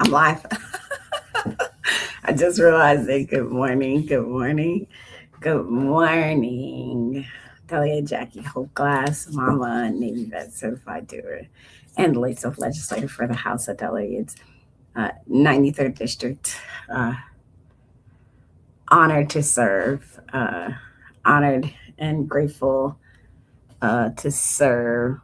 I'm live. I just realized it. Good morning. Good morning. Good morning. Delia Jackie Hope Glass, Mama, Navy Vet Certified Doer, and late self legislator for the House of Delegates, 93rd District. Uh, Honored to serve. Honored and grateful to serve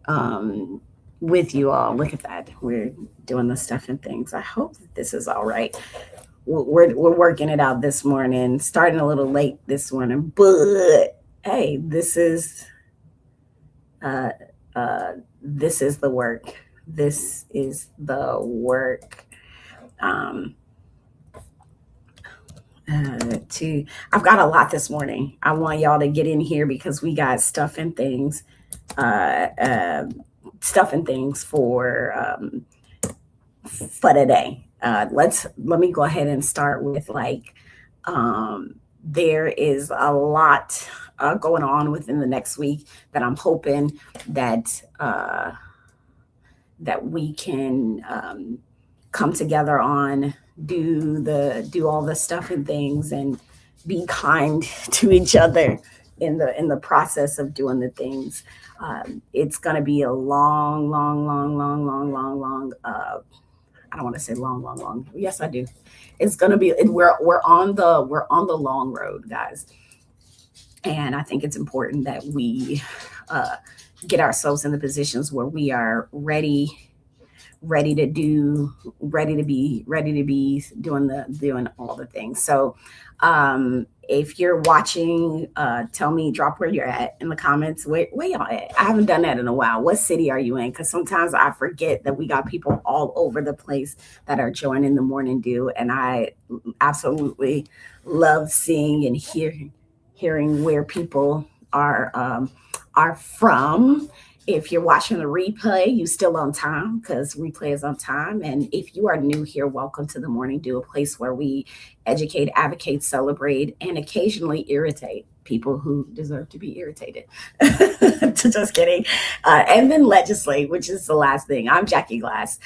um, with you all. Look at that. We're doing the stuff and things. I hope that this is all right. We're working it out this morning, starting a little late this morning, but hey, uh, this is the work. This is the work. Um, to I've got a lot this morning. I want y'all to get in here because we got uh, uh, stuff and things for today. Let me go ahead and start with there is a lot going on within the next week that I'm hoping that that we can come together on, do all the stuff and things, and be kind to each other in the process of doing the things. It's going to be a long, long, long, long, long, long, long. I don't want to say long, long, long. Yes, I do. It's going to be. We're on the long road, guys, and I think it's important that we uh, get ourselves in the positions where we are ready to do, ready to be doing all the things. So if you're watching, tell me, drop where you're at in the comments. Where y'all at? I haven't done that in a while. What city are you in? Because sometimes I forget that we got people all over the place that are joining the morning dew, and I absolutely love seeing and hearing where people are from. If you're watching the replay, you still on time because replay is on time. And if you are new here, welcome to the Morning Dew, a place where we educate, advocate, celebrate, and occasionally irritate people who deserve to be irritated. Just kidding. And then legislate, which is the last thing. I'm Jackie Glass,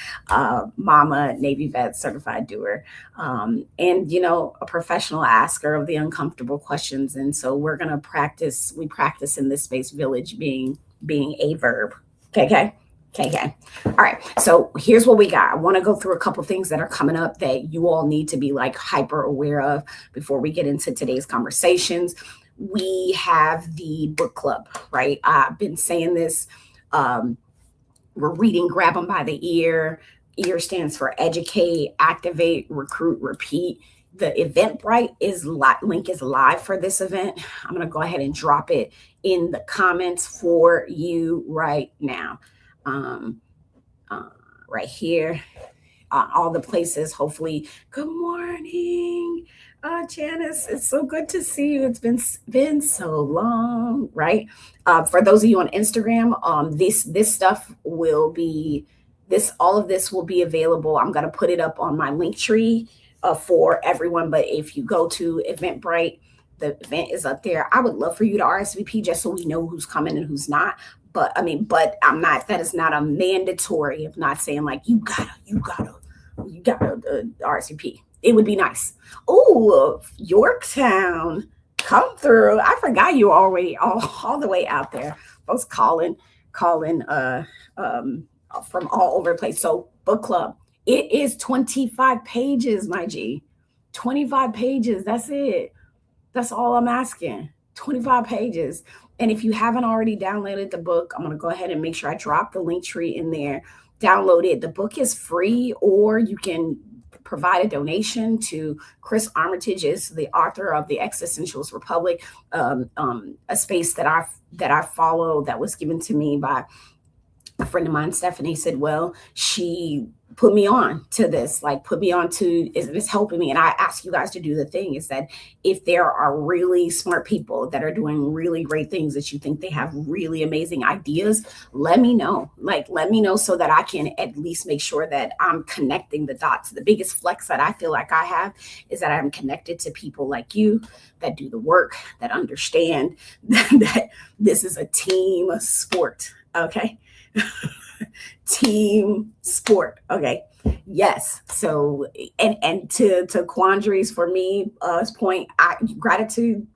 Mama, Navy Vet, Certified Doer, and a professional asker of the uncomfortable questions. And so we're gonna practice. We practice in this space, village being a verb. Okay. Okay. All right. So here's what we got. I want to go through a couple things that are coming up that you all need to be like hyper aware of before we get into today's conversations. We have the book club, right? I've been saying this. We're reading Grab them by the ear. Ear stands for educate, activate, recruit, repeat. The Eventbrite link is live for this event. I'm going to go ahead and drop it in the comments for you right now. Um, right here, all the places. Hopefully, good morning, Janice. It's so good to see you. It's been so long, right? For those of you on Instagram, this stuff will be all of this will be available. I'm going to put it up on my link tree for everyone. But if you go to Eventbrite, the event is up there. I would love for you to RSVP just so we know who's coming and who's not. But I'm not. That is not a mandatory. Of not saying like you gotta RSVP. It would be nice. Oh, Yorktown, come through. I forgot you already all the way out there. Folks calling from all over the place. So book club. It is 25 pages, my G. 25 pages. That's it. That's all I'm asking. 25 pages. And if you haven't already downloaded the book, I'm going to go ahead and make sure I drop the link tree in there. Download it. The book is free, or you can provide a donation to Chris Armitage, is the author of The Existentialist Republic, a space that I follow that was given to me by a friend of mine, Stephanie. Said, well, she put me on to this, put me on to, is helping me. And I ask you guys to do the thing is that if there are really smart people that are doing really great things, that you think they have really amazing ideas, let me know. Let me know so that I can at least make sure that I'm connecting the dots. The biggest flex that I feel like I have is that I'm connected to people like you that do the work, that understand that this is a team sport. Okay. Team sport. Okay. Yes. So, and to Quandary's, for me, point, gratitude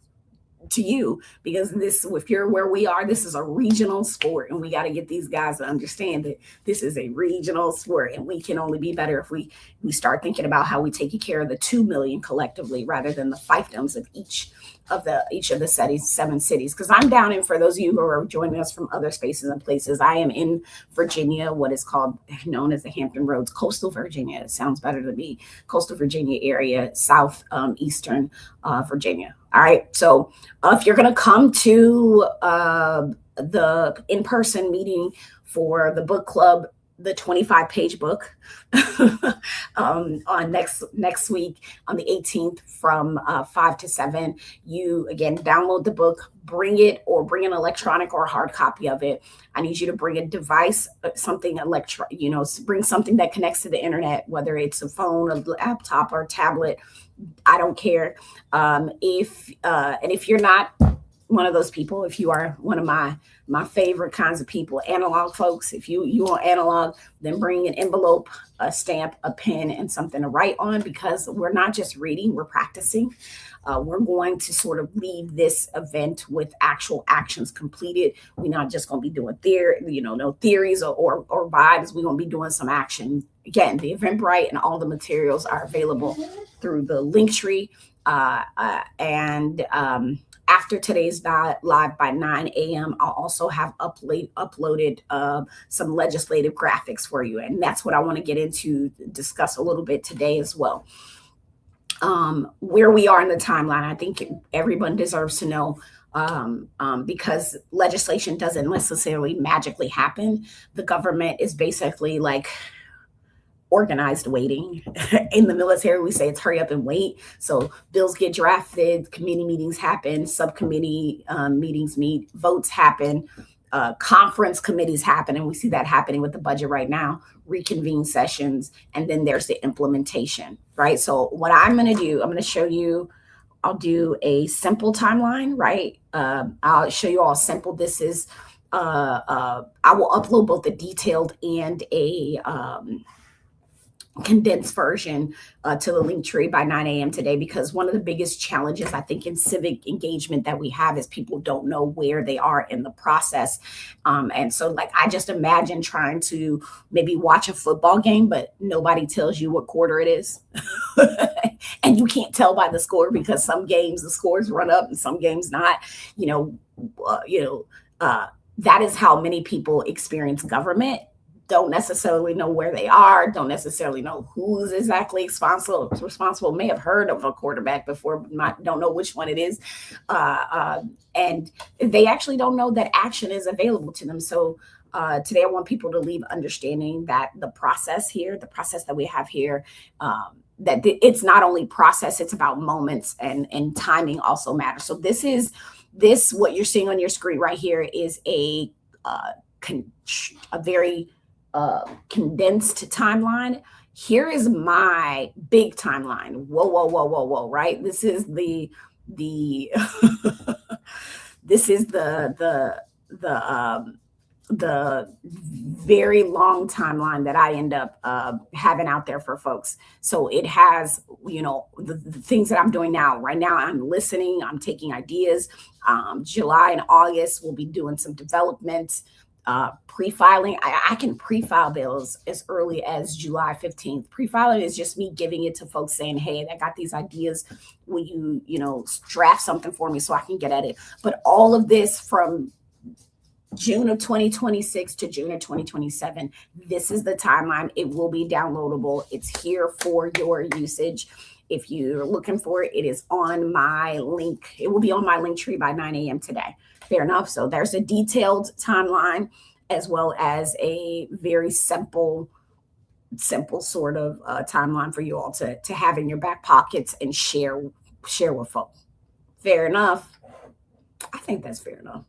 to you, because this, if you're where we are, this is a regional sport, and we got to get these guys to understand that this is a regional sport, and we can only be better if we start thinking about how we take care of the 2 million collectively rather than the fiefdoms of each of the cities, 7 cities. Because I'm down in, for those of you who are joining us from other spaces and places, I am in Virginia, what is called, known as the Hampton Roads, coastal Virginia. It sounds better to me. Coastal Virginia area, south eastern Virginia. All right. So if you're going to come to the in-person meeting for the book club, the 25-page book, on next week on the 18th from 5 to 7, you again download the book, bring it, or bring an electronic or hard copy of it. I need you to bring a device, something bring something that connects to the internet, whether it's a phone, a laptop, or a tablet. I don't care. If you're not one of those people, if you are one of my favorite kinds of people, analog folks, if you want analog, then bring an envelope, a stamp, a pen, and something to write on, because we're not just reading, we're practicing. We're going to sort of leave this event with actual actions completed. We're not just going to be doing no theories or vibes. We're going to be doing some action. Again, the Eventbrite and all the materials are available through the link tree. After today's live by 9 a.m., I'll also have uploaded some legislative graphics for you. And that's what I want to get into, discuss a little bit today as well. Where we are in the timeline, I think everyone deserves to know, because legislation doesn't necessarily magically happen. The government is basically like organized waiting. In the military, we say it's hurry up and wait. So bills get drafted, committee meetings happen, subcommittee meetings meet, votes happen, conference committees happen, and we see that happening with the budget right now, reconvene sessions, and then there's the implementation, right? So what I'm going to do, I'm going to show you, I'll do a simple timeline, right? I'll show you all simple. This is, I will upload both the detailed and a condensed version to the link tree by 9 a.m. today, because one of the biggest challenges I think in civic engagement that we have is people don't know where they are in the process. And so like, I just imagine trying to maybe watch a football game, but nobody tells you what quarter it is. And you can't tell by the score, because some games the scores run up and some games not, that is how many people experience government. Don't necessarily know where they are, don't necessarily know who's exactly responsible, may have heard of a quarterback before, don't know which one it is. And they actually don't know that action is available to them. So today I want people to leave understanding that the process that we have here, that it's not only process, it's about moments, and timing also matters. So what you're seeing on your screen right here is a very condensed timeline. Here is my big timeline. Whoa, right? This is the this is the very long timeline that I end up having out there for folks. So it has, the things that I'm doing now. Right now, I'm listening, I'm taking ideas. July and August, we'll be doing some development. Pre-filing, I can pre-file bills as early as July 15th. Pre-filing is just me giving it to folks saying, hey, I got these ideas. Will you, draft something for me so I can get at it? But all of this from June of 2026 to June of 2027, this is the timeline. It will be downloadable. It's here for your usage. If you're looking for it, it is on my link. It will be on my link tree by 9 a.m. today. Fair enough. So there's a detailed timeline as well as a very simple sort of timeline for you all to have in your back pockets and share with folks. Fair enough. I think that's fair enough.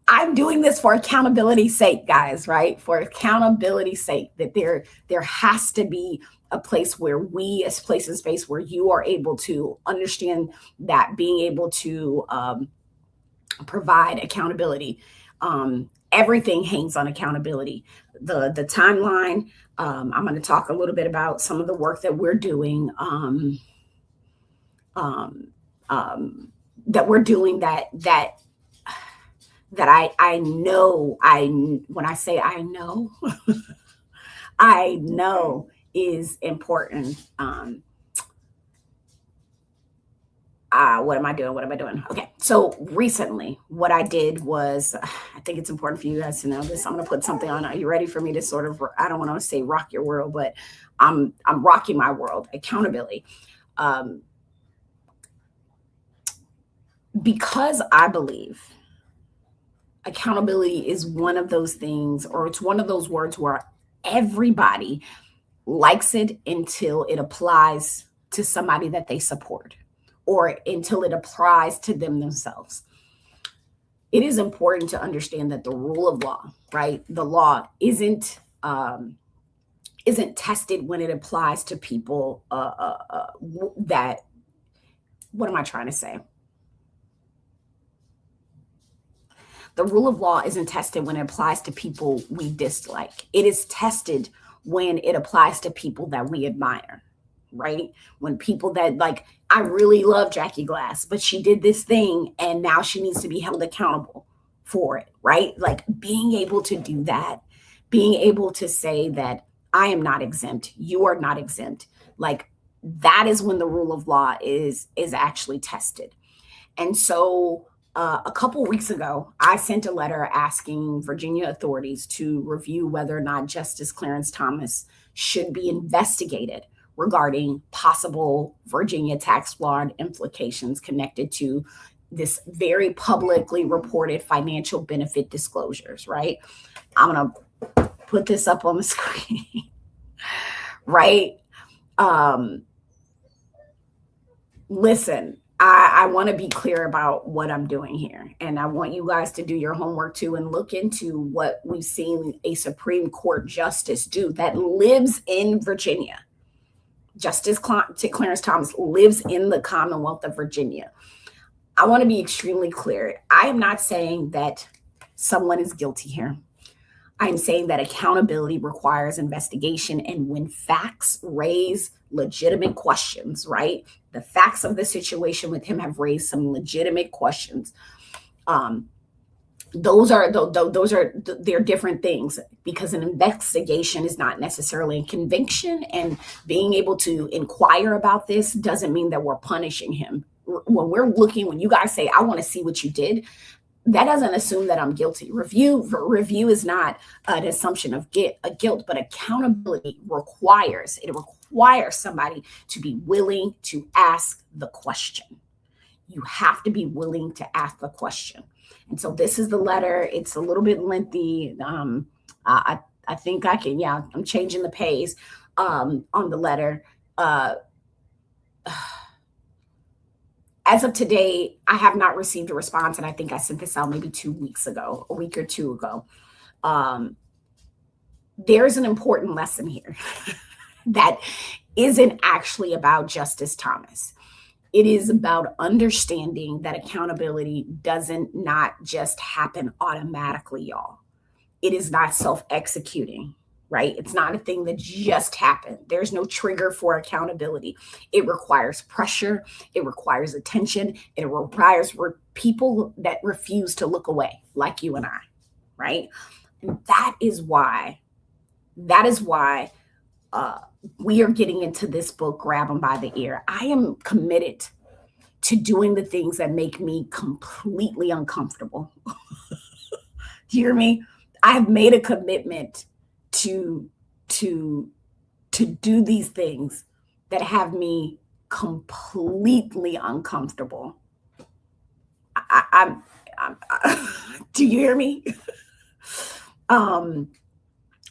I'm doing this for accountability's sake, guys, right? For accountability's sake, that there has to be a place where we, as place and space, where you are able to understand that being able to provide accountability. Everything hangs on accountability. The timeline. I'm going to talk a little bit about some of the work that we're doing. Um, that we're doing that I know when I say I know I know is important. What am I doing? What am I doing? Okay. So recently, what I did was, I think it's important for you guys to know this. I'm going to put something on. Are you ready for me to sort of, I don't want to say rock your world, but I'm rocking my world. Accountability. Because I believe accountability is one of those things, or it's one of those words where everybody likes it until it applies to somebody that they support, or until it applies to them themselves. It is important to understand that the rule of law, right? The law isn't tested when it applies to people that. What am I trying to say? The rule of law isn't tested when it applies to people we dislike. It is tested when it applies to people that we admire, right? When people that, like, I really love Jackie Glass, but she did this thing and now she needs to be held accountable for it, right? Like, being able to do that, being able to say that I am not exempt, you are not exempt. Like, that is when the rule of law is actually tested. And so a couple weeks ago, I sent a letter asking Virginia authorities to review whether or not Justice Clarence Thomas should be investigated regarding possible Virginia tax law implications connected to this very publicly reported financial benefit disclosures, right? I'm going to put this up on the screen, right? Listen, I want to be clear about what I'm doing here. And I want you guys to do your homework too and look into what we've seen a Supreme Court justice do that lives in Virginia. Justice Clarence Thomas lives in the Commonwealth of Virginia. I want to be extremely clear. I am not saying that someone is guilty here. I'm saying that accountability requires investigation. And when facts raise legitimate questions, right? The facts of the situation with him have raised some legitimate questions. They're different things, because an investigation is not necessarily a conviction, and being able to inquire about this doesn't mean that we're punishing him. When you guys say, I want to see what you did, that doesn't assume that I'm guilty. Review is not an assumption of guilt, but accountability requires somebody to be willing to ask the question. You have to be willing to ask the question. And so this is the letter. It's a little bit lengthy. I think I can, I'm changing the pace on the letter. As of today, I have not received a response, and I think I sent this out maybe 2 weeks ago, a week or two ago. There's an important lesson here that isn't actually about Justice Thomas. It is about understanding that accountability doesn't not just happen automatically, y'all. It is not self-executing, right? It's not a thing that just happened. There's no trigger for accountability. It requires pressure. It requires attention. It requires people that refuse to look away, like you and I, right? And that is why we are getting into this book, Grab 'em by the Ear. I am committed to doing the things that make me completely uncomfortable. Do you hear me? I have made a commitment to do these things that have me completely uncomfortable. I'm do you hear me?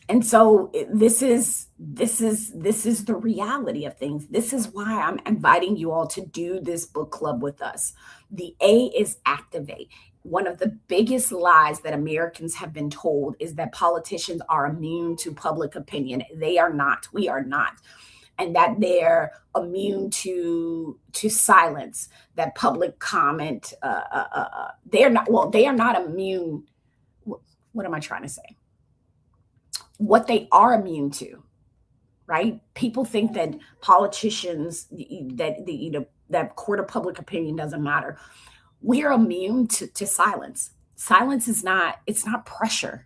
And so this is the reality of things. This is why I'm inviting you all to do this book club with us. The A is activate. One of the biggest lies that Americans have been told is that politicians are immune to public opinion. They are not. We are not. and that they're immune to silence, that public comment. They are not immune. What am I trying to say? What they are immune to, right? People think that politicians, that court of public opinion doesn't matter. We are immune to silence. Silence is not, it's not pressure.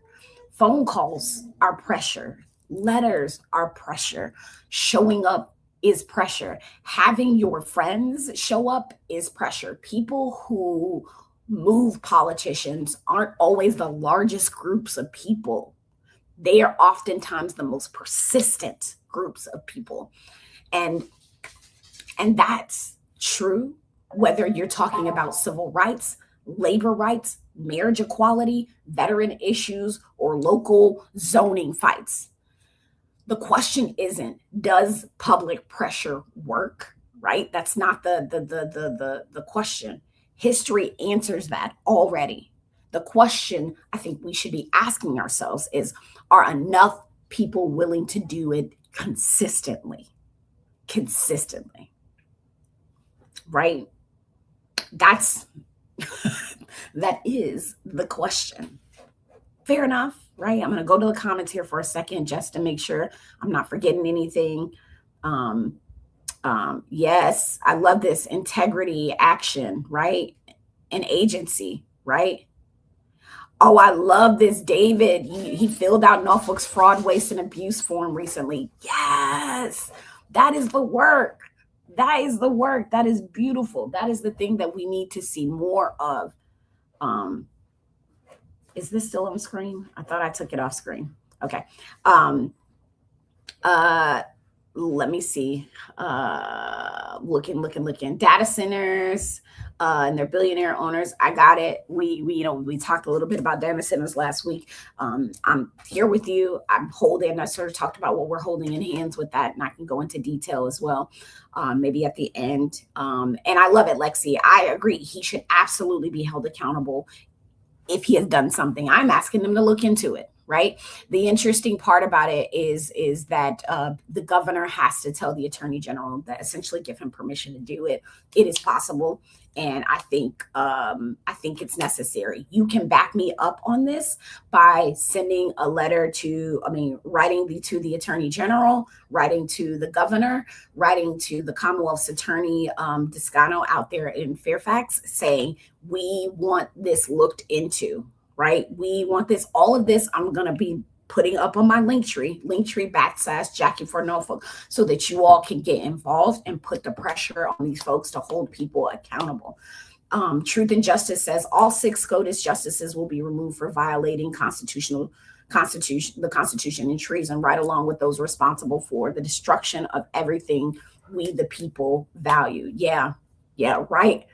Phone calls are pressure. Letters are pressure. Showing up is pressure. Having your friends show up is pressure. People who move politicians aren't always the largest groups of people. They are oftentimes the most persistent groups of people. And that's true whether you're talking about civil rights, labor rights, marriage equality, veteran issues, or local zoning fights. The question isn't, does public pressure work, right? That's not the question. History answers that already. The question I think we should be asking ourselves is, are enough people willing to do it consistently? Consistently, right? That's that is the question. Fair enough, right? I'm going to go to the comments here for a second just to make sure I'm not forgetting anything. Yes, I love this integrity, action, right? And agency, right? Oh, I love this. David, he filled out Norfolk's fraud, waste, and abuse form recently. Yes, that is the work. That is the work. That is beautiful. That is the thing that we need to see more of. Is this still on screen? I thought I took it off screen. Okay. Let me see. Looking. Data centers and their billionaire owners. I got it. We talked a little bit about data centers last week. I'm here with you. I'm holding. I sort of talked about what we're holding in hands with that, and I can go into detail as well, maybe at the end. And I love it, Lexi. I agree. He should absolutely be held accountable if he has done something. I'm asking him to look into it. Right. The interesting part about it is that the governor has to tell the attorney general, that essentially give him permission to do it. It is possible. And I think it's necessary. You can back me up on this by sending a letter writing to the attorney general, writing to the governor, writing to the Commonwealth's attorney, Descano out there in Fairfax, saying, we want this looked into. Right? We want this, all of this. I'm going to be putting up on my Linktree / Jackie for Norfolk, so that you all can get involved and put the pressure on these folks to hold people accountable. Truth and Justice says all 6 SCOTUS justices will be removed for violating the Constitution and treason, right along with those responsible for the destruction of everything we the people value. Yeah, right.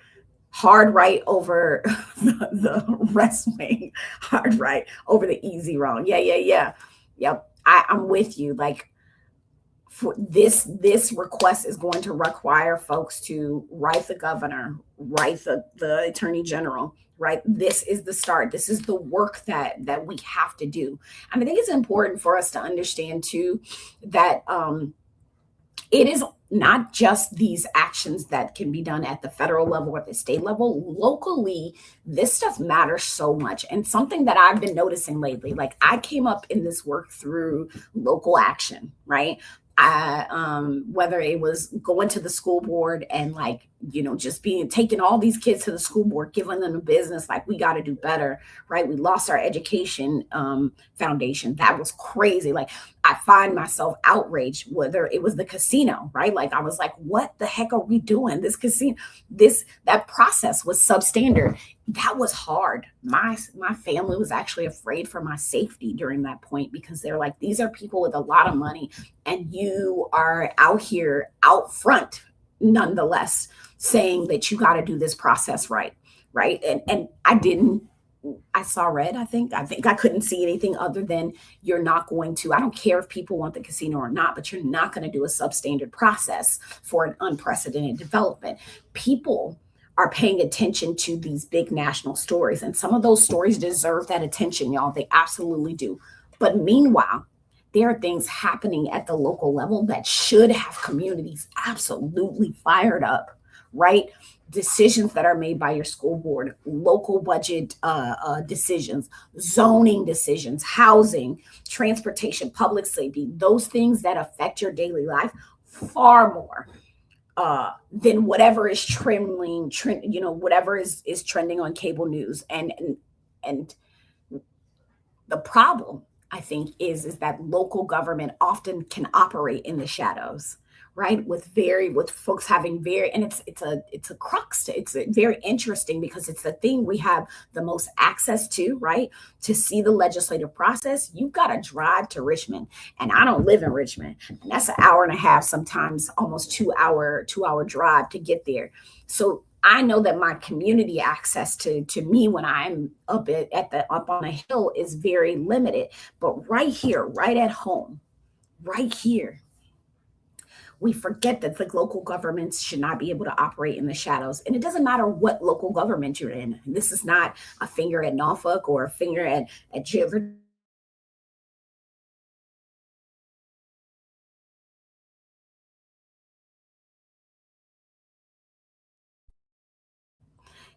Hard right over the rest wing, hard right over the easy wrong. Yeah. Yep. I'm with you. Like, for this request is going to require folks to write the governor, write the attorney general, right? This is the start. This is the work that we have to do. And I think it's important for us to understand too, that it is not just these actions that can be done at the federal level or at the state level. Locally, this stuff matters so much. And something that I've been noticing lately, like, I came up in this work through local action, right? Whether it was going to the school board and just taking all these kids to the school board, giving them a business, like, we got to do better, right? We lost our education foundation. That was crazy. Like, I find myself outraged, whether it was the casino, right? Like, I was like, what the heck are we doing? This casino, that process was substandard. That was hard. My family was actually afraid for my safety during that point, because they're like, these are people with a lot of money, and you are out here out front, nonetheless, saying that you got to do this process right. And I saw red. I think I couldn't see anything other than, you're not going to, I don't care if people want the casino or not, but you're not going to do a substandard process for an unprecedented development. People are paying attention to these big national stories, and some of those stories deserve that attention, y'all. They absolutely do. But meanwhile, there are things happening at the local level that should have communities absolutely fired up, right? Decisions that are made by your school board, local budget decisions, zoning decisions, housing, transportation, public safety, those things that affect your daily life far more than whatever is whatever is trending on cable news. And the problem, I think, is that local government often can operate in the shadows, right? With folks having very, and it's a crux to, it's very interesting because it's the thing we have the most access to, right? To see the legislative process, you've got to drive to Richmond, and I don't live in Richmond, and that's an hour and a half, sometimes almost 2 hour drive to get there. So I know that my community access to me when I'm up on a hill is very limited. But right here, right at home, right here, we forget that the local governments should not be able to operate in the shadows. And it doesn't matter what local government you're in. This is not a finger at Norfolk or a finger at Giver.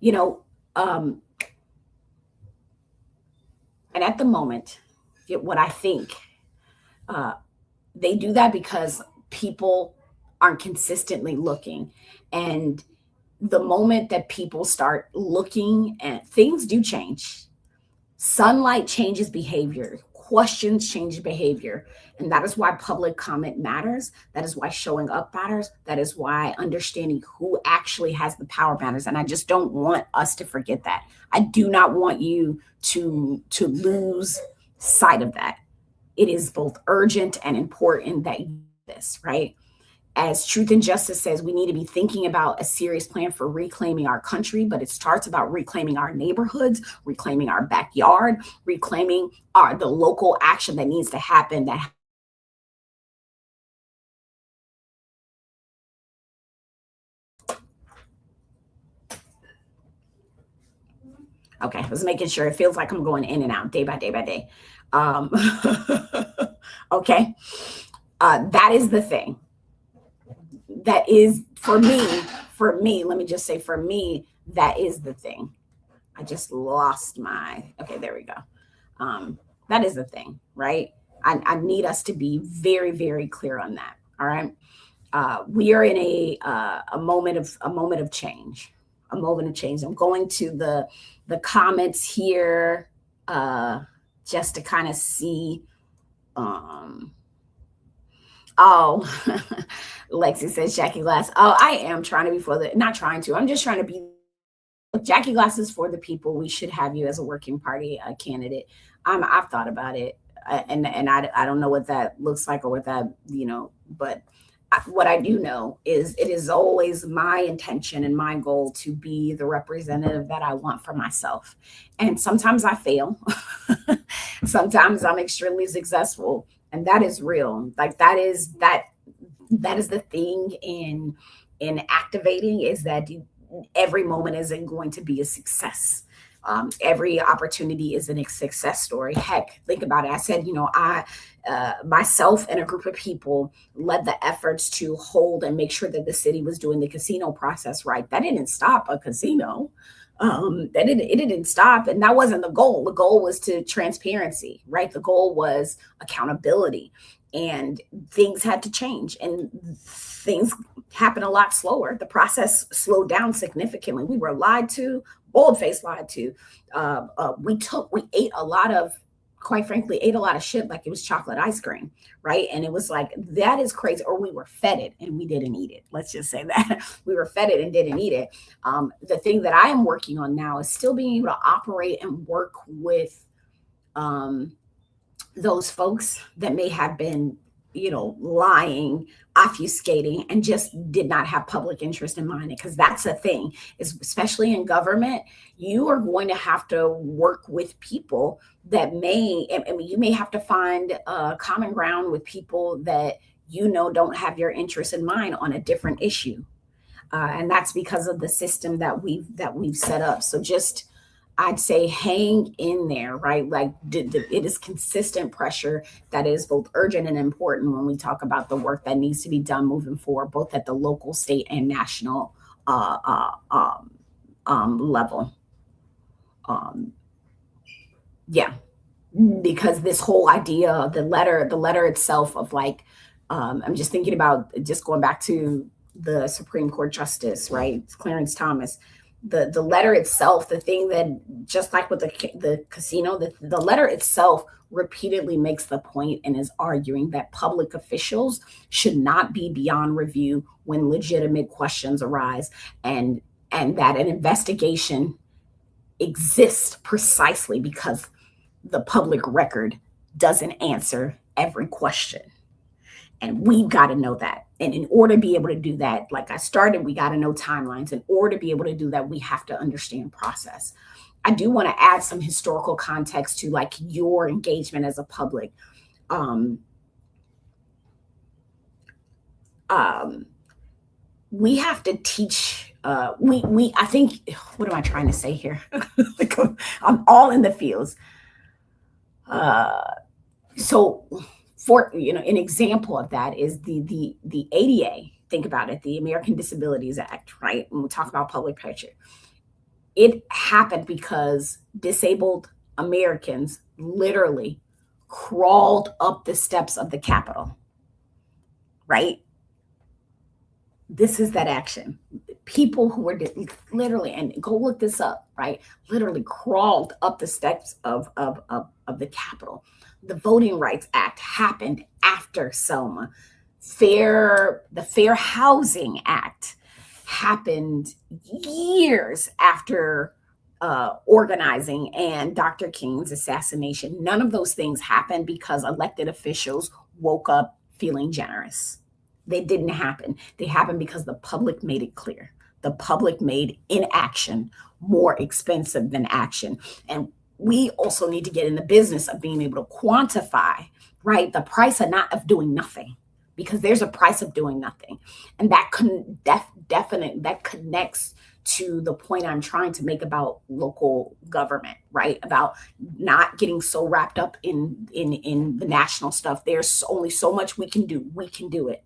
You know, um, and at the moment, what I think uh, they do that because people aren't consistently looking. And the moment that people start looking, and things do change. Sunlight changes behavior, questions change behavior. And that is why public comment matters. That is why showing up matters. That is why understanding who actually has the power matters. And I just don't want us to forget that. I do not want you to lose sight of that. It is both urgent and important that you do this, right? As Truth and Justice says, we need to be thinking about a serious plan for reclaiming our country, but it starts about reclaiming our neighborhoods, reclaiming our backyard, reclaiming the local action that needs to happen. Okay, I was making sure. It feels like I'm going in and out day by day by day. Um, okay, that is the thing. That is for me, let me just say, for me, that is the thing. I just lost my, okay, there we go. That is the thing, right? I need us to be very, very clear on that. All right. We are in a moment of change, a moment of change. I'm going to the comments here just to kind of see. Um, Oh, Lexi says Jackie Glass. Oh, I am trying to be not trying to. I'm just trying to be. Jackie Glass is for the people. We should have you as a working party candidate. I've thought about it, and I don't know what that looks like or what that but what I do know is it is always my intention and my goal to be the representative that I want for myself. And sometimes I fail. Sometimes I'm extremely successful, and that is real. Like that is the thing in activating, is that every moment isn't going to be a success. Every opportunity is a success story. Heck, think about it. I said, I myself and a group of people led the efforts to hold and make sure that the city was doing the casino process right. That didn't stop a casino. It didn't stop, and that wasn't the goal. The goal was to transparency, right? The goal was accountability, and things had to change, and things happen a lot slower. The process slowed down significantly. We were lied to, bold-faced lied to. We ate a lot of, quite frankly, ate a lot of shit like it was chocolate ice cream, right? And it was like, that is crazy. Or we were fed it and we didn't eat it. Let's just say that we were fed it and didn't eat it. The thing that I am working on now is still being able to operate and work with those folks that may have been, lying, obfuscating, and just did not have public interest in mind. Because that's the thing, is especially in government, you are going to have to work with people that you may have to find common ground with people that don't have your interest in mind on a different issue. And that's because of the system that we've set up. So just I'd say hang in there, right? Like it is consistent pressure that is both urgent and important when we talk about the work that needs to be done moving forward, both at the local, state, and national uh, uh, um, level. Um, yeah, because this whole idea of the letter itself of like, I'm just thinking about just going back to the Supreme Court Justice, right? Clarence Thomas. The letter itself, the thing that just like with the casino, the letter itself repeatedly makes the point and is arguing that public officials should not be beyond review when legitimate questions arise, and that an investigation exists precisely because the public record doesn't answer every question. And we've got to know that. And in order to be able to do that, like I started, we got to know timelines. In order to be able to do that, we have to understand process. I do want to add some historical context to like your engagement as a public. Um, um, we have to teach. I think. What am I trying to say here? Like, I'm all in the fields. So for an example of that is the ADA. Think about it, the American Disabilities Act, right? When we talk about public pressure, it happened because disabled Americans literally crawled up the steps of the Capitol, right? This is that action. People who were literally, and go look this up, right? Literally crawled up the steps of the Capitol. The Voting Rights Act happened after Selma. The Fair Housing Act happened years after organizing and Dr. King's assassination. None of those things happened because elected officials woke up feeling generous. They didn't happen. They happened because the public made it clear. The public made inaction more expensive than action. And we also need to get in the business of being able to quantify, right, the price of doing nothing, because there's a price of doing nothing. And that that connects to the point I'm trying to make about local government, right? About not getting so wrapped up in the national stuff. There's only so much we can do. We can do it.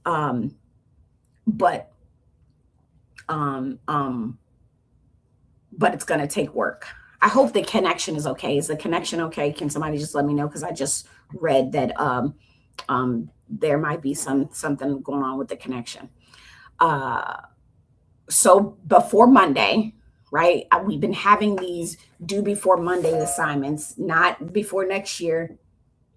Um, but um, um, but it's going to take work. I hope the connection is okay. Is the connection okay? Can somebody just let me know? Because I just read that there might be something going on with the connection. So before Monday, right? We've been having these due before Monday assignments, not before next year,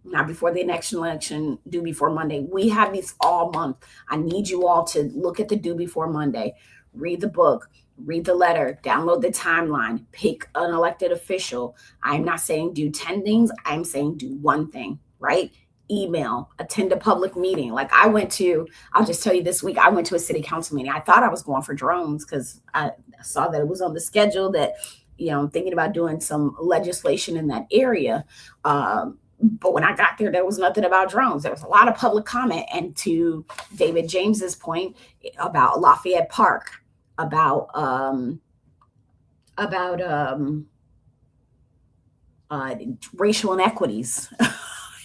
not before the next election, due before Monday. We have these all month. I need you all to look at the due before Monday, read the book, read the letter, download the timeline, pick an elected official. I'm not saying do 10 things. I'm saying do one thing, right? Email, attend a public meeting. Like I'll just tell you this week, I went to a city council meeting. I thought I was going for drones because I saw that it was on the schedule that, I'm thinking about doing some legislation in that area. But when I got there, there was nothing about drones. There was a lot of public comment. And to David James's point about Lafayette Park, about racial inequities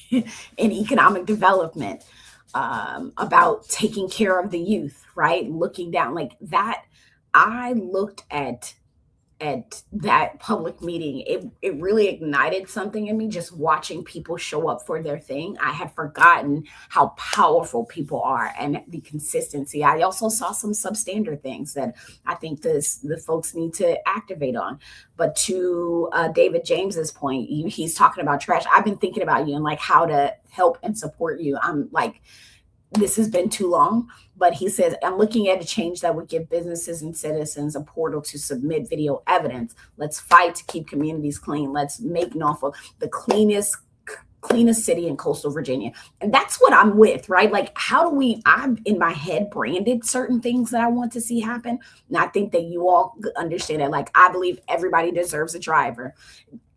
in economic development, about taking care of the youth, right? Looking down like that. I looked at that public meeting. It really ignited something in me, just watching people show up for their thing. I had forgotten how powerful people are and the consistency. I also saw some substandard things that I think the folks need to activate on. But to David James's point, he's talking about trash. I've been thinking about you and like how to help and support you. I'm like, this has been too long, but he says, I'm looking at a change that would give businesses and citizens a portal to submit video evidence. Let's fight to keep communities clean. Let's make Norfolk the cleanest city in coastal Virginia. And that's what I'm with, right? Like, I've in my head branded certain things that I want to see happen. And I think that you all understand that. Like, I believe everybody deserves a driver.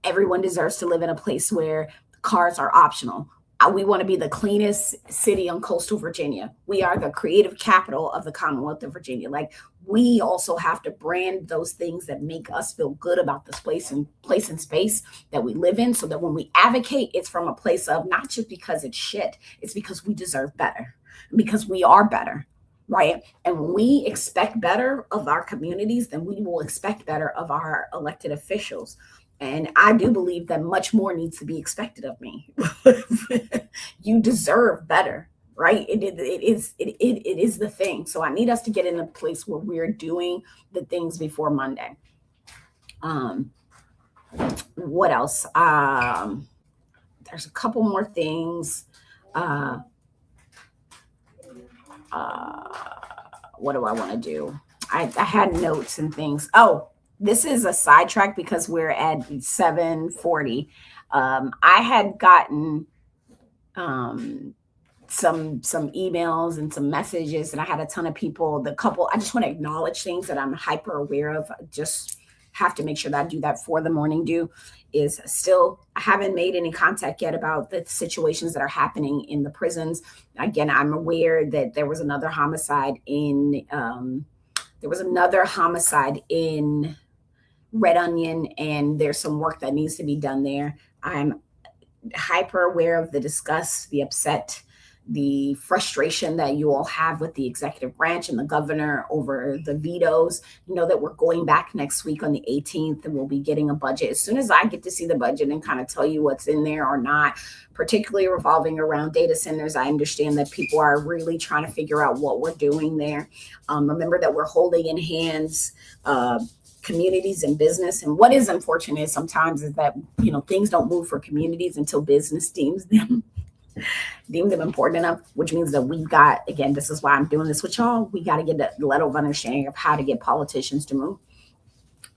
Everyone deserves to live in a place where cars are optional. We want to be the cleanest city on coastal Virginia. We are the creative capital of the Commonwealth of Virginia. Like, we also have to brand those things that make us feel good about this place and space that we live in, so that when we advocate, it's from a place of not just because it's shit, it's because we deserve better, because we are better, right? And when we expect better of our communities, then we will expect better of our elected officials. And I do believe that much more needs to be expected of me. You deserve better, right? It is the thing. So I need us to get in a place where we're doing the things before Monday. What else? There's a couple more things. What do I want to do? I had notes and things. Oh, this is a sidetrack because we're at 7:40. I had gotten some emails and some messages, and I had a ton of people. I just want to acknowledge things that I'm hyper aware of. Just have to make sure that I do that for the morning dew. Is still, I haven't made any contact yet about the situations that are happening in the prisons. Again, I'm aware that there was another homicide in Red Onion, and there's some work that needs to be done there. I'm hyper aware of the disgust, the upset, the frustration that you all have with the executive branch and the governor over the vetoes. You know that we're going back next week on the 18th, and we'll be getting a budget. As soon as I get to see the budget and kind of tell you what's in there or not, particularly revolving around data centers, I understand that people are really trying to figure out what we're doing there. Remember that we're holding in hands communities and business. And what is unfortunate sometimes is that, things don't move for communities until business deems them important enough, which means that we've got, again, this is why I'm doing this with y'all. We got to get a level of understanding of how to get politicians to move.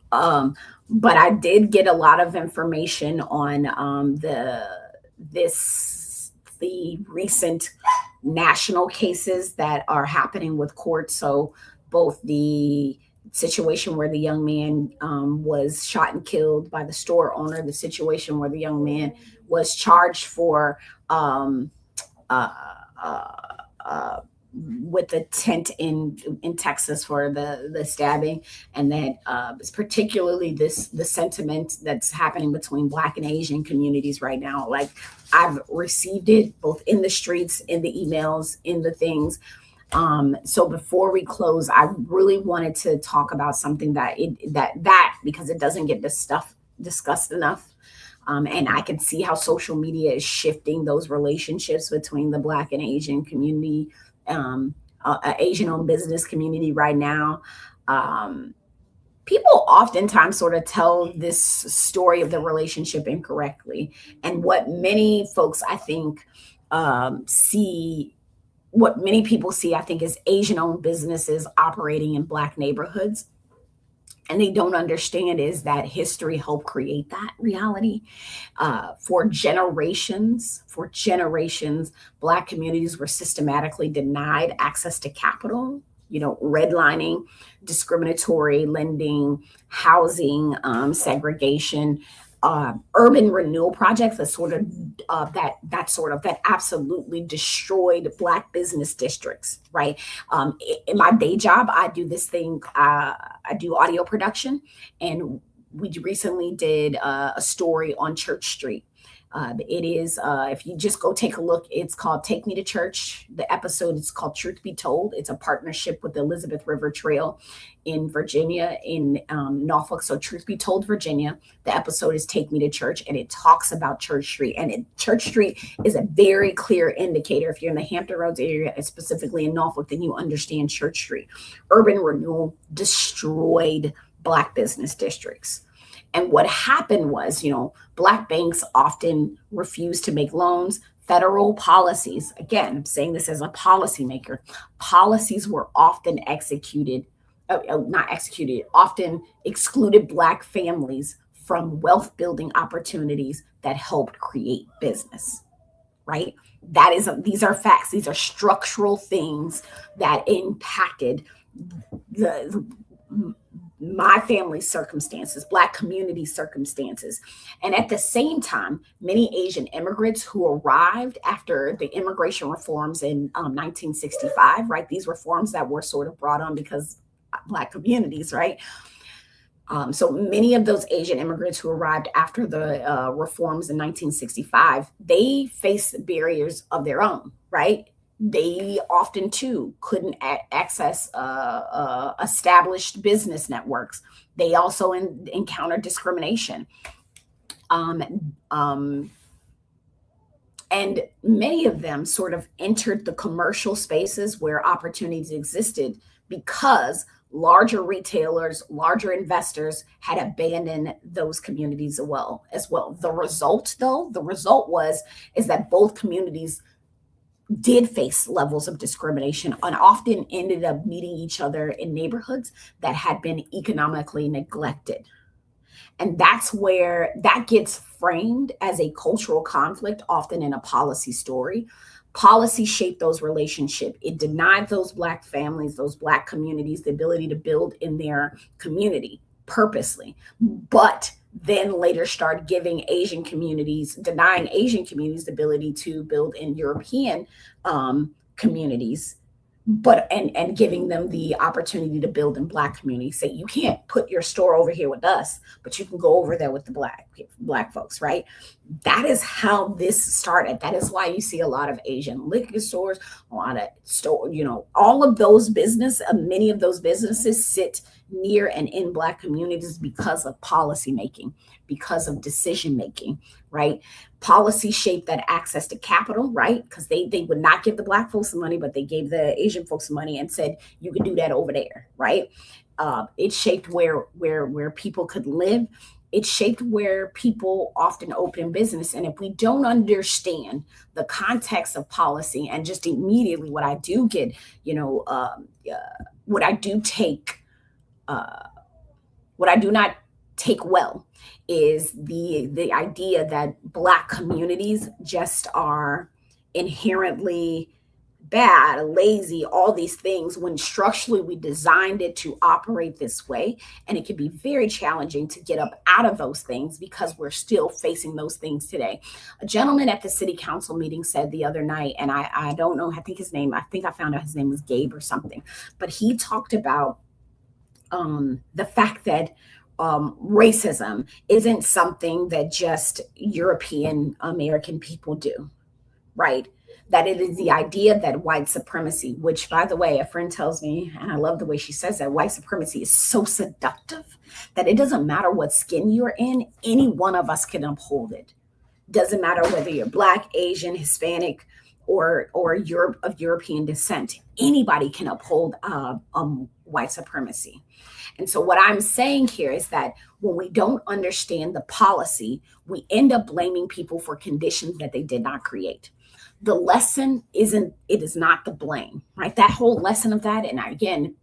But I did get a lot of information on the recent national cases that are happening with courts. So both the situation where the young man was shot and killed by the store owner, the situation where the young man was charged for with the tent in Texas for the stabbing, and that it's particularly the sentiment that's happening between Black and Asian communities right now. Like, I've received it both in the streets, in the emails, in the things. So before we close, I really wanted to talk about something that because it doesn't get this stuff discussed enough. And I can see how social media is shifting those relationships between the Black and Asian community, Asian-owned business community right now. People oftentimes sort of tell this story of the relationship incorrectly. And what many folks, I think, what many people see, I think, is Asian-owned businesses operating in Black neighborhoods. And they don't understand is that history helped create that reality. For generations, Black communities were systematically denied access to capital, redlining, discriminatory lending, housing, segregation, urban renewal projects that absolutely destroyed Black business districts, right? In my day job, I do this thing. I do audio production, and we recently did a story on Church Street. It is, if you just go take a look, it's called Take Me to Church. The episode is called Truth Be Told. It's a partnership with the Elizabeth River Trail in Virginia, in Norfolk. So Truth Be Told, Virginia. The episode is Take Me to Church, and it talks about Church Street. And Church Street is a very clear indicator. If you're in the Hampton Roads area, and specifically in Norfolk, then you understand Church Street. Urban renewal destroyed Black business districts. And what happened was, Black banks often refused to make loans. Federal policies, again, I'm saying this as a policymaker, policies were often often excluded Black families from wealth building opportunities that helped create business, right? These are facts. These are structural things that impacted the my family's circumstances, Black community circumstances. And at the same time, many Asian immigrants who arrived after the immigration reforms in 1965, right? These reforms that were sort of brought on because Black communities, right? So many of those Asian immigrants who arrived after the reforms in 1965, they faced barriers of their own, right? They often too couldn't access established business networks. They also encountered discrimination. Um, um, and many of them sort of entered the commercial spaces where opportunities existed because larger retailers, larger investors had abandoned those communities as well. The result, though, the result was is that both communities did face levels of discrimination and often ended up meeting each other in neighborhoods that had been economically neglected. And that's where that gets framed as a cultural conflict, often in a policy story. Policy shaped those relationships. It denied those Black families, those Black communities, the ability to build in their community purposely, but then later started denying Asian communities the ability to build in European communities, but and giving them the opportunity to build in Black communities. Say you can't put your store over here with us, but you can go over there with the black folks, right? That is how this started. That is why you see a lot of Asian liquor stores, a lot of store, all of those many of those businesses sit near and in Black communities because of policy making, because of decision making, right? Policy shaped that access to capital, right? Because they would not give the Black folks some money, but they gave the Asian folks some money and said, you can do that over there, right? It shaped where people could live. It shaped where people often open business. And if we don't understand the context of policy and just immediately what I do get, what I do take, what I do not take well is the idea that Black communities just are inherently bad, lazy, all these things, when structurally we designed it to operate this way. And it can be very challenging to get up out of those things because we're still facing those things today. A gentleman at the city council meeting said the other night, and I don't know, I think I found out his name was Gabe or something, but he talked about the fact that racism isn't something that just European American people do, right? That it is the idea that white supremacy, which, by the way, a friend tells me, and I love the way she says that, white supremacy is so seductive that it doesn't matter what skin you're in, any one of us can uphold it. Doesn't matter whether you're Black, Asian, Hispanic, or Europe of European descent. Anybody can uphold white supremacy. And so what I'm saying here is that when we don't understand the policy, we end up blaming people for conditions that they did not create. The lesson is not the blame, right? That whole lesson of that, and again,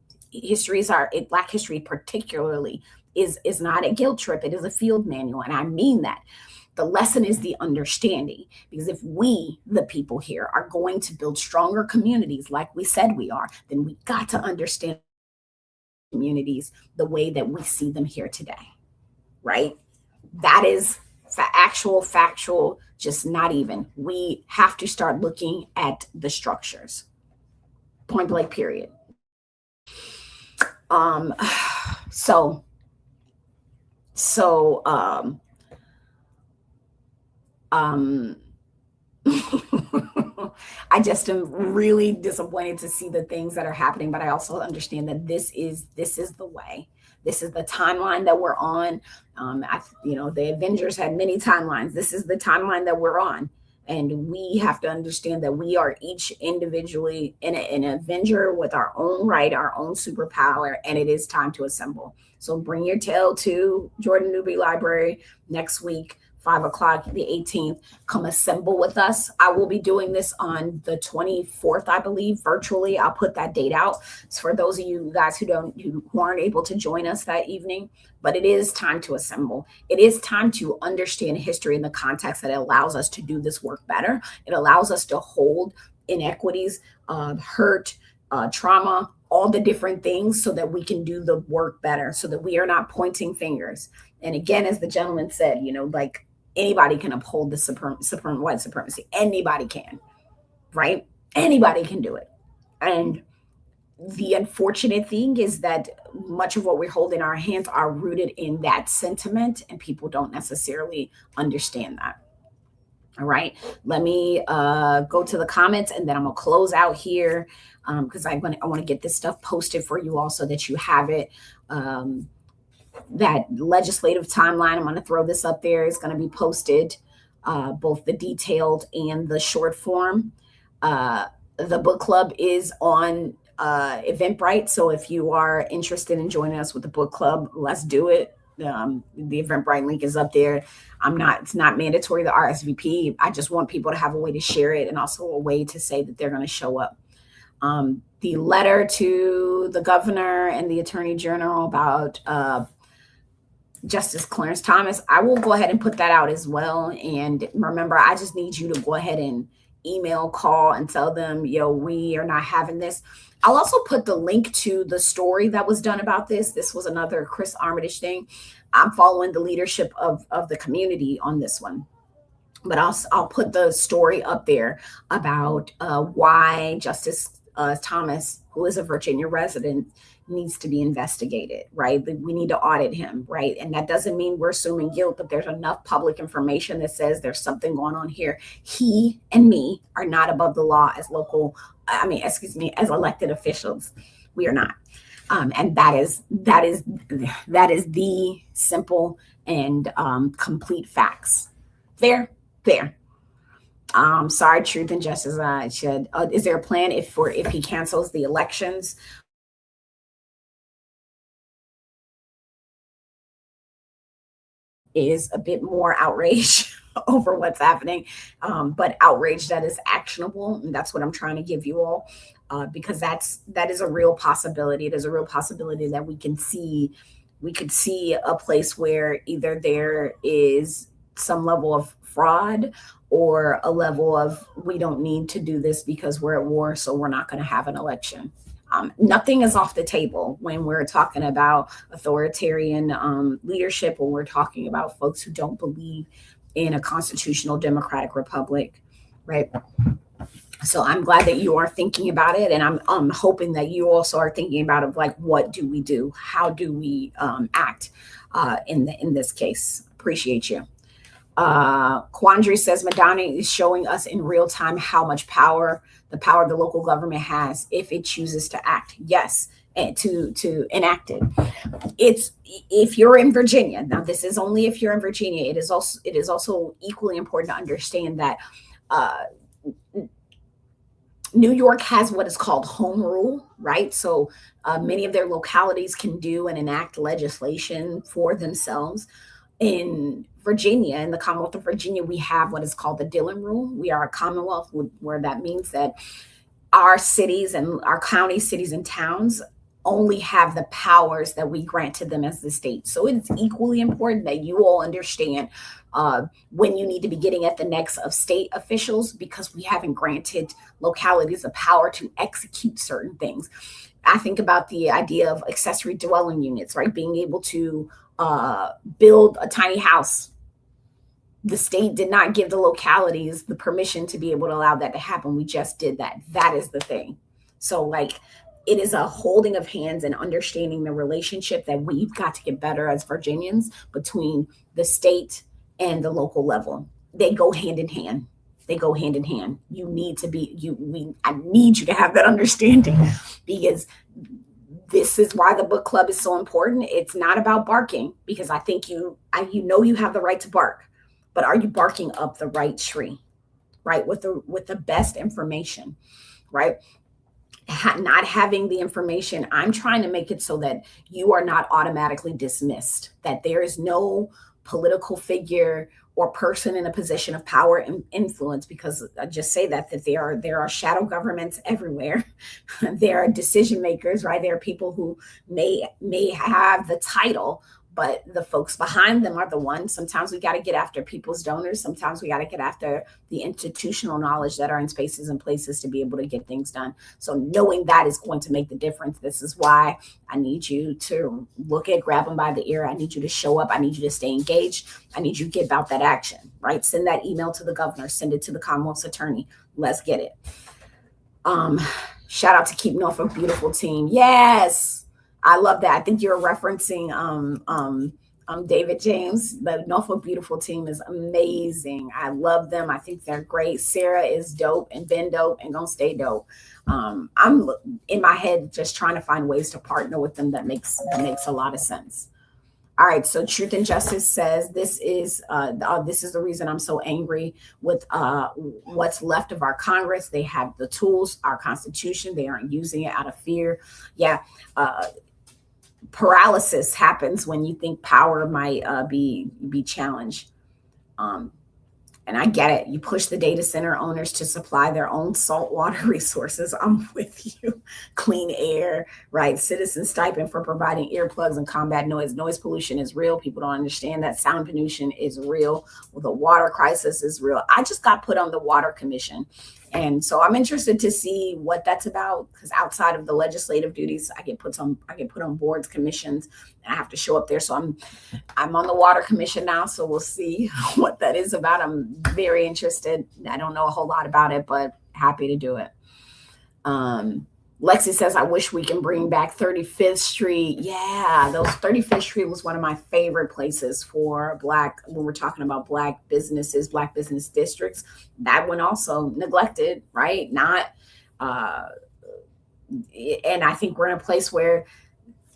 Black history particularly is not a guilt trip. It is a field manual. And I mean that. The lesson is the understanding, because if we, the people here, are going to build stronger communities like we said we are, then we got to understand communities the way that we see them here today, right? That is factual, just not even. We have to start looking at the structures. Point blank, period. So I just am really disappointed to see the things that are happening, but I also understand that this is the way. This is the timeline that we're on. The Avengers had many timelines. This is the timeline that we're on. And we have to understand that we are each individually an Avenger with our own right, our own superpower, and it is time to assemble. So bring your tail to Jordan Newby Library next week. 5 o'clock, the 18th, come assemble with us. I will be doing this on the 24th, I believe, virtually. I'll put that date out. It's for those of you guys who aren't able to join us that evening, but it is time to assemble. It is time to understand history in the context that it allows us to do this work better. It allows us to hold inequities, hurt, trauma, all the different things so that we can do the work better, so that we are not pointing fingers. And again, as the gentleman said, like anybody can uphold the supreme white supremacy. Anybody can, right? Anybody can do it. And the unfortunate thing is that much of what we hold in our hands are rooted in that sentiment, and people don't necessarily understand that. All right, let me go to the comments, and then I'm gonna close out here because I want to get this stuff posted for you all so that you have it. That legislative timeline, I'm going to throw this up there, is going to be posted, both the detailed and the short form. The book club is on Eventbrite, so if you are interested in joining us with the book club, let's do it. The Eventbrite link is up there. It's not mandatory to RSVP. I just want people to have a way to share it, and also a way to say that they're going to show up. The letter to the governor and the attorney general about Justice Clarence Thomas, I will go ahead and put that out as well. And remember, I just need you to go ahead and email, call, and tell them, we are not having this. I'll also put the link to the story that was done about this. This was another Chris Armitage thing. I'm following the leadership of the community on this one. But I'll put the story up there about why Justice Thomas, who is a Virginia resident, needs to be investigated, right? We need to audit him, right? And that doesn't mean we're assuming guilt, but there's enough public information that says there's something going on here. He and me are not above the law as as elected officials. We are not. And that is the simple and complete facts. Fair. Sorry, Truth and Justice. Is there a plan if he cancels the elections? Is a bit more outrage over what's happening, but outrage that is actionable, and that's what I'm trying to give you all, because that is a real possibility. It is a real possibility that we could see a place where either there is some level of fraud or a level of, we don't need to do this because we're at war, so we're not going to have an election. Nothing is off the table when we're talking about authoritarian leadership, when we're talking about folks who don't believe in a constitutional democratic republic, right? So I'm glad that you are thinking about it, and I'm hoping that you also are thinking about it, like, what do we do? How do we act in this case? Appreciate you. Quandary says Madonna is showing us in real time how much the power the local government has if it chooses to act. Yes, and to enact it. It's, if you're in Virginia, now this is only if you're in Virginia, it is also equally important to understand that New York has what is called home rule, right? So many of their localities can do and enact legislation for themselves. In Virginia, in the Commonwealth of Virginia, we have what is called the Dillon Rule. We are a Commonwealth, where that means that our cities and our counties, cities and towns only have the powers that we grant to them as the state. So it's equally important that you all understand when you need to be getting at the necks of state officials, because we haven't granted localities the power to execute certain things. I think about the idea of accessory dwelling units, right? Being able to build a tiny house. The state did not give the localities the permission to be able to allow that to happen. We just did that. That is the thing. So, like, it is a holding of hands and understanding the relationship that we've got to get better as Virginians between the state and the local level. They go hand in hand. You need to be, I need you to have that understanding, because this is why the book club is so important. It's not about barking, because I think you have the right to bark, but are you barking up the right tree, right? With the best information, right? Not having the information, I'm trying to make it so that you are not automatically dismissed, that there is no political figure or person in a position of power and influence, because I just say that there are shadow governments everywhere. There are decision makers, right? There are people who may have the title, but the folks behind them are the ones. Sometimes we got to get after people's donors. Sometimes we got to get after the institutional knowledge that are in spaces and places to be able to get things done. So knowing that is going to make the difference. This is why I need you to grab them by the ear. I need you to show up. I need you to stay engaged. I need you to get about that action, right? Send that email to the governor, send it to the Commonwealth's attorney. Let's get it. Shout out to Keep Norfolk Beautiful team. Yes. I love that. I think you're referencing David James. The Norfolk Beautiful team is amazing. I love them. I think they're great. Sarah is dope and been dope and gonna stay dope. I'm in my head just trying to find ways to partner with them that makes a lot of sense. All right, so Truth and Justice says this is the reason I'm so angry with what's left of our Congress. They have the tools, our Constitution. They aren't using it out of fear. Yeah, paralysis happens when you think power might be challenged. And I get it. You push the data center owners to supply their own saltwater resources. I'm with you. Clean air, right? Citizen stipend for providing earplugs and combat noise. Noise pollution is real. People don't understand that. Sound pollution is real. Well, the water crisis is real. I just got put on the Water Commission. And so I'm interested to see what that's about, because outside of the legislative duties, I get put on boards, commissions, and I have to show up there. So I'm on the Water Commission now, so we'll see what that is about. I'm very interested. I don't know a whole lot about it, but happy to do it. Lexi says, I wish we can bring back 35th Street. Yeah, those 35th Street was one of my favorite places for when we're talking about Black businesses, Black business districts. That one also neglected, right? And I think we're in a place where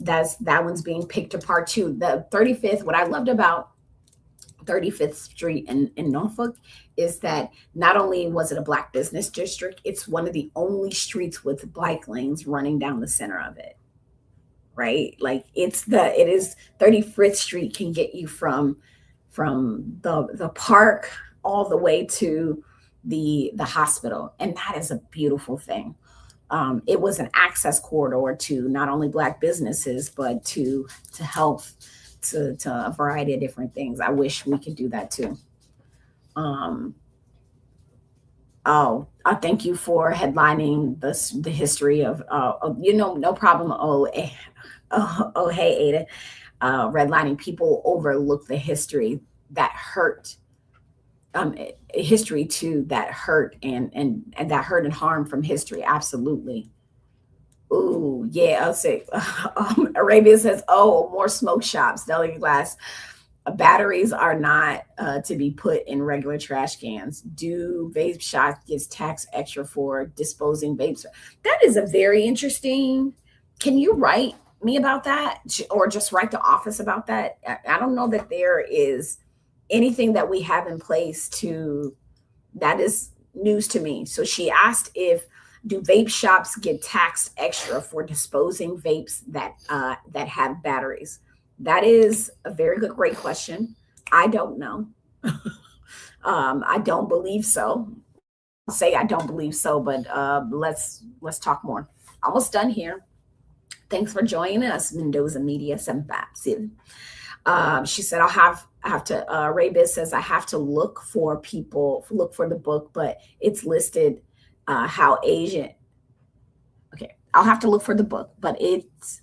that one's being picked apart too. The 35th, what I loved about 35th Street in Norfolk is that not only was it a Black business district, it's one of the only streets with bike lanes running down the center of it, right? Like it is 35th Street can get you from the park all the way to the hospital. And that is a beautiful thing. It was an access corridor to not only Black businesses, but to health, to a variety of different things. I wish we could do that too. Thank you for headlining the history of, no problem. Hey, Ada, redlining. People overlook the history that hurt, history too, that hurt and that hurt and harm from history. Absolutely. Ooh, yeah, I'll say Arabia says, more smoke shops, deli glass. Batteries are not to be put in regular trash cans. Do vape shop gets taxed extra for disposing vapes? That is a very interesting. Can you write me about that, or just write the office about that? I don't know that there is anything that we have in place that is news to me. So she asked do vape shops get taxed extra for disposing vapes that have batteries? That is a great question. I don't know. I don't believe so. I'll say I don't believe so, but let's talk more. Almost done here. Thanks for joining us, Mendoza Media 757. She said, I have to, Ray Biz says, I have to look for the book, but it's listed how Asian. Okay, I'll have to look for the book, but it's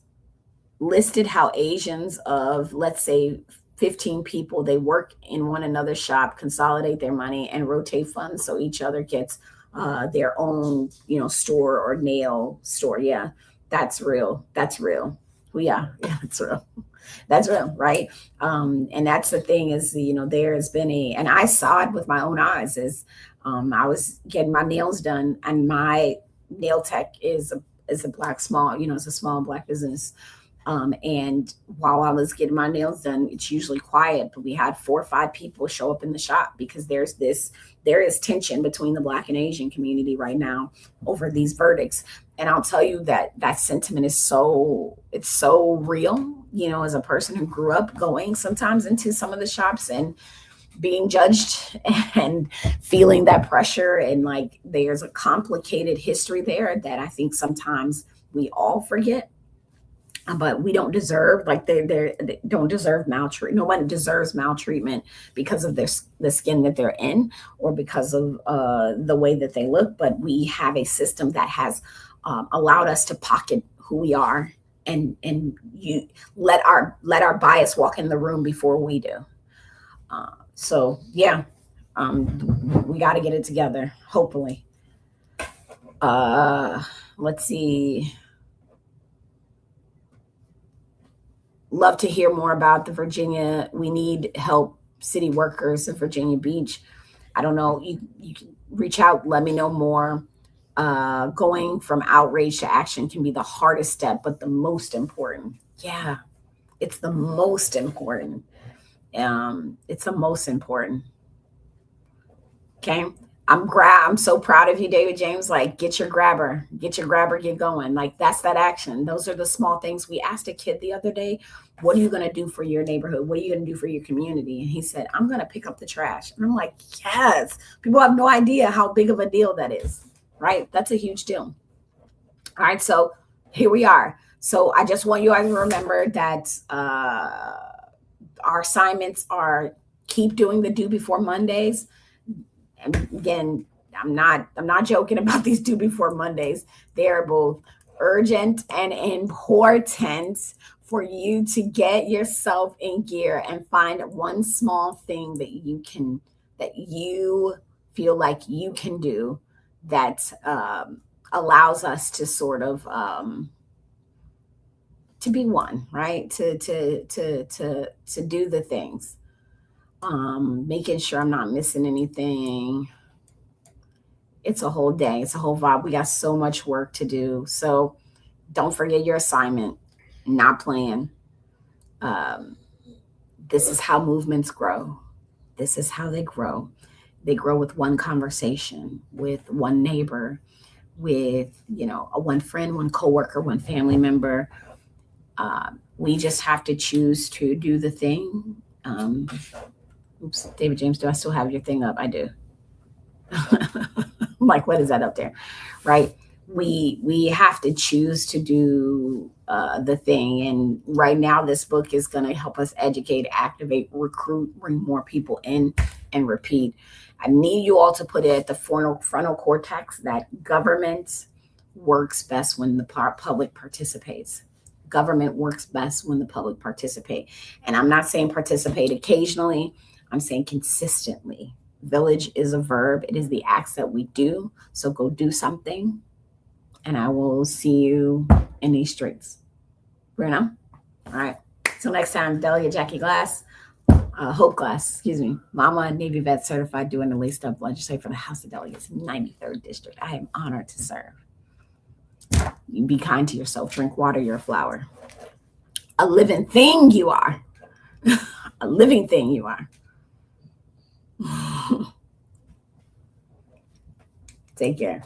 listed how Asians of, let's say, 15 people, they work in one another's shop, consolidate their money, and rotate funds so each other gets their own, store or nail store. Yeah, that's real. That's real. Well, yeah, that's real. That's real, right? And that's the thing is, there has been and I saw it with my own eyes as I was getting my nails done, and my nail tech is a Black small, it's a small Black business. And while I was getting my nails done, it's usually quiet, but we had 4 or 5 people show up in the shop because there is tension between the Black and Asian community right now over these verdicts. And I'll tell you that sentiment is so real, as a person who grew up going sometimes into some of the shops and being judged and feeling that pressure. And like, there's a complicated history there that I think sometimes we all forget. but we don't deserve, like they don't deserve maltreatment. No one deserves maltreatment because of the skin that they're in, or because of the way that they look. But we have a system that has allowed us to pocket who we are, and you let our bias walk in the room before we do. So yeah, we got to get it together. Hopefully, uh, let's see. Love to hear more about the Virginia. We need help, city workers of Virginia Beach. I don't know. You can reach out, let me know more. Going from outrage to action can be the hardest step, but the most important. Yeah, it's the most important. It's the most important. Okay. I'm so proud of you, David James. Like, get your grabber, get going. Like, that's that action. Those are the small things. We asked a kid the other day, what are you going to do for your neighborhood? What are you going to do for your community? And he said, I'm going to pick up the trash. And I'm like, yes. People have no idea how big of a deal that is, right? That's a huge deal. All right. So here we are. So I just want you guys to remember that our assignments are keep doing the do before Mondays. And again, I'm not joking about these due before Mondays. They are both urgent and important for you to get yourself in gear and find one small thing that you feel like you can do that allows us to sort of to be one, right? To do the things. Making sure I'm not missing anything. It's a whole day. It's a whole vibe. We got so much work to do. So don't forget your assignment. Not playing. Um, this is how movements grow. This is how they grow. They grow with one conversation, with one neighbor, with a one friend, one coworker, one family member. We just have to choose to do the thing. Oops, David James, do I still have your thing up? I do. I'm like, what is that up there? Right? We have to choose to do the thing. And right now, this book is going to help us educate, activate, recruit, bring more people in, and repeat. I need you all to put it at the frontal cortex that government works best when the public participates. Government works best when the public participate. And I'm not saying participate occasionally. I'm saying consistently. Village is a verb. It is the acts that we do. So go do something. And I will see you in these streets. Bruno? All right. Till next time, Delia Jackie Glass, Hope Glass, excuse me. Mama, Navy vet certified, doing the least up legislator for the House of Delegates, 93rd District. I am honored to serve. You be kind to yourself. Drink water. You're a flower. A living thing you are. A living thing you are. Take care.